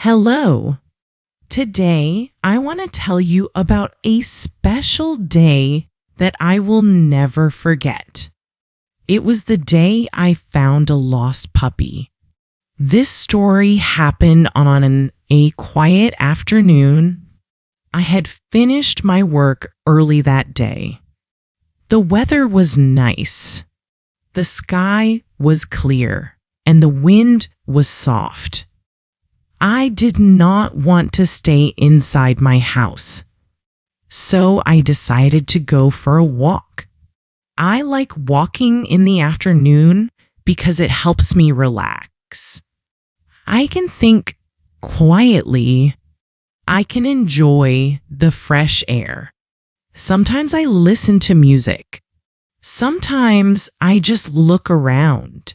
Hello. Today, I want to tell you about a special day that I will never forget. It was the day I found a lost puppy. This story happened on a quiet afternoon. I had finished my work early that day. The weather was nice. The sky was clear, and the wind was soft. I did not want to stay inside my house, so I decided to go for a walk. I like walking in the afternoon because it helps me relax. I can think quietly. I can enjoy the fresh air. Sometimes I listen to music. Sometimes I just look around.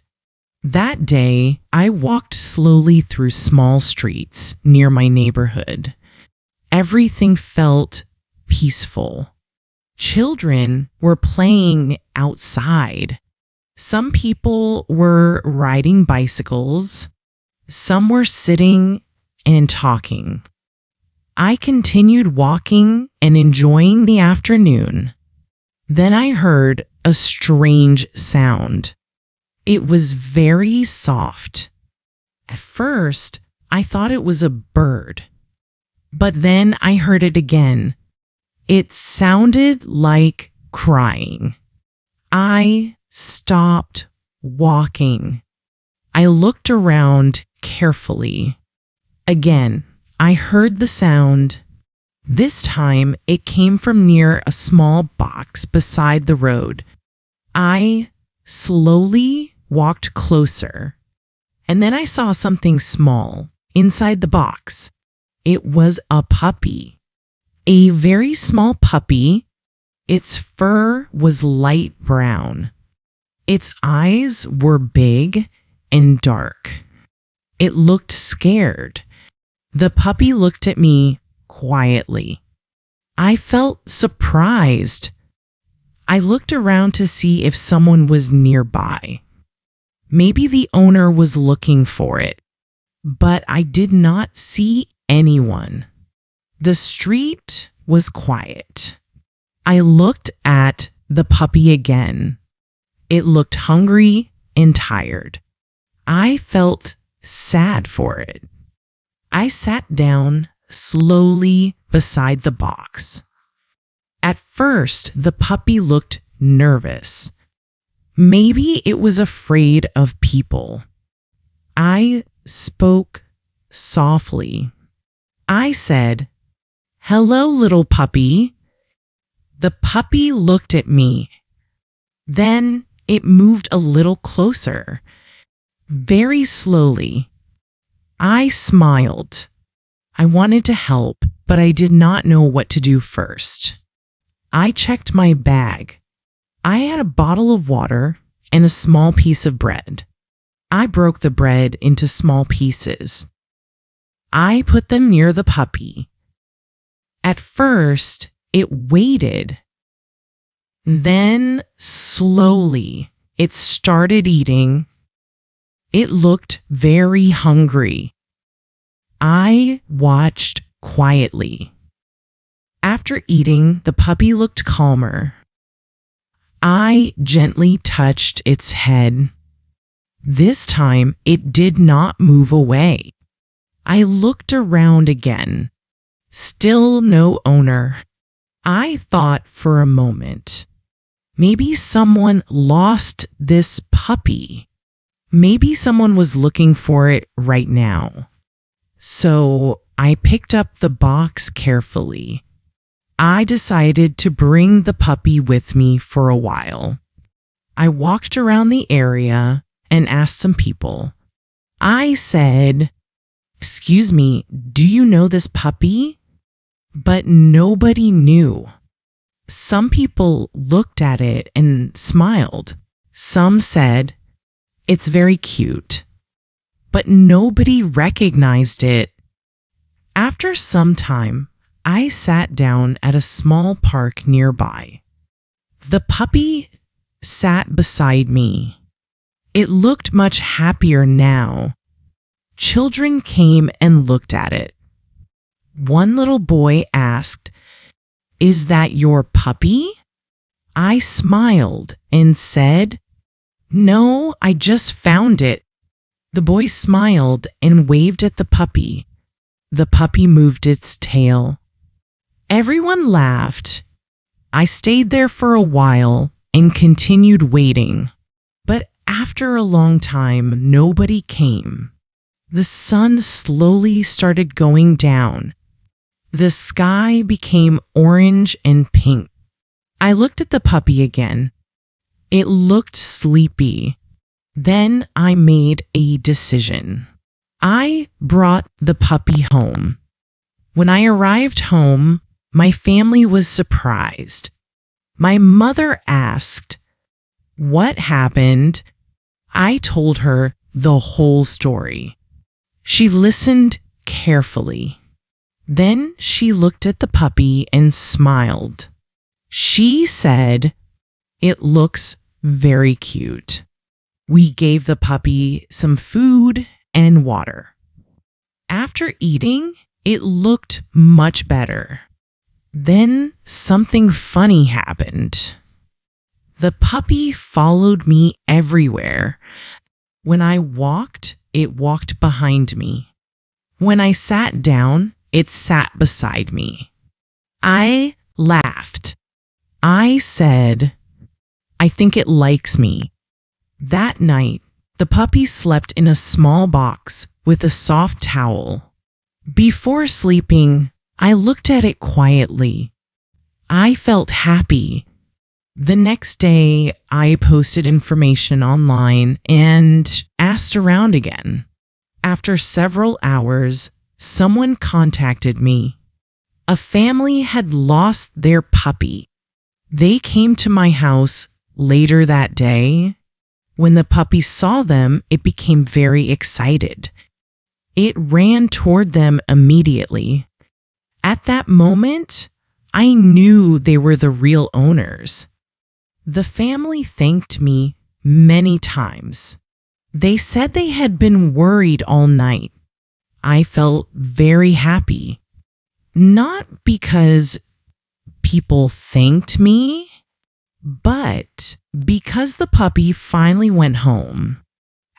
That day, I walked slowly through small streets near my neighborhood. Everything felt peaceful. Children were playing outside. Some people were riding bicycles. Some were sitting and talking. I continued walking and enjoying the afternoon. Then I heard a strange sound. It was very soft. At first, I thought it was a bird. But then I heard it again. It sounded like crying. I stopped walking. I looked around carefully. Again, I heard the sound. This time, it came from near a small box beside the road. I slowly walked closer, and then I saw something small inside the box. It was a puppy, a very small puppy. Its fur was light brown. Its eyes were big and dark. It looked scared. The puppy looked at me quietly. I felt surprised. I looked around to see if someone was nearby. Maybe the owner was looking for it, but I did not see anyone. The street was quiet. I looked at the puppy again. It looked hungry and tired. I felt sad for it. I sat down slowly beside the box. At first, the puppy looked nervous. Maybe it was afraid of people. I spoke softly. I said, "Hello, little puppy." The puppy looked at me. Then it moved a little closer, very slowly. I smiled. I wanted to help, but I did not know what to do first. I checked my bag. I had a bottle of water and a small piece of bread. I broke the bread into small pieces. I put them near the puppy. At first, it waited. Then, slowly, it started eating. It looked very hungry. I watched quietly. After eating, the puppy looked calmer. I gently touched its head. This time, it did not move away. I looked around again. Still no owner. I thought for a moment. Maybe someone lost this puppy. Maybe someone was looking for it right now. So I picked up the box carefully. I decided to bring the puppy with me for a while. I walked around the area and asked some people. I said, "Excuse me, do you know this puppy?" But nobody knew. Some people looked at it and smiled. Some said, "It's very cute." But nobody recognized it. After some time, I sat down at a small park nearby. The puppy sat beside me. It looked much happier now. children came and looked at it. One little boy asked, "Is that your puppy?" I smiled and said, "No, I just found it." The boy smiled and waved at the puppy. The puppy moved its tail. Everyone laughed. I stayed there for a while and continued waiting. But after a long time, nobody came. The sun slowly started going down. The sky became orange and pink. I looked at the puppy again. It looked sleepy. Then I made a decision. I brought the puppy home. When I arrived home, my family was surprised. My mother asked, "What happened?" I told her the whole story. She listened carefully. Then she looked at the puppy and smiled. She said, "It looks very cute." We gave the puppy some food and water. After eating, it looked much better. Then something funny happened. The puppy followed me everywhere. When I walked, it walked behind me. When I sat down, it sat beside me. I laughed. I said, "I think it likes me." That night, the puppy slept in a small box with a soft towel. Before sleeping, I looked at it quietly. I felt happy. The next day, I posted information online and asked around again. After several hours, someone contacted me. A family had lost their puppy. They came to my house later that day. When the puppy saw them, it became very excited. It ran toward them immediately. At that moment, I knew they were the real owners. The family thanked me many times. They said they had been worried all night. I felt very happy. Not because people thanked me, but because the puppy finally went home.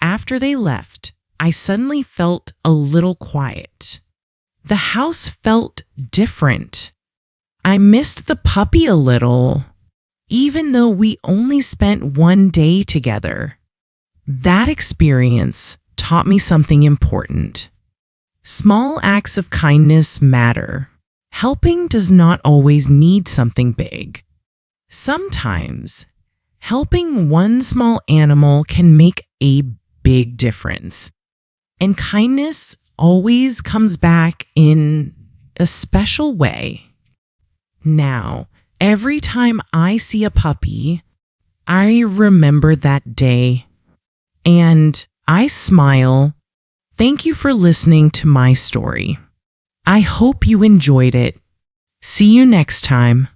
After they left, I suddenly felt a little quiet. The house felt different. I missed the puppy a little, even though we only spent one day together. That experience taught me something important. Small acts of kindness matter. Helping does not always need something big. Sometimes, helping one small animal can make a big difference. And kindness always comes back in a special way. Now, every time I see a puppy, I remember that day. And I smile. Thank you for listening to my story. I hope you enjoyed it. See you next time.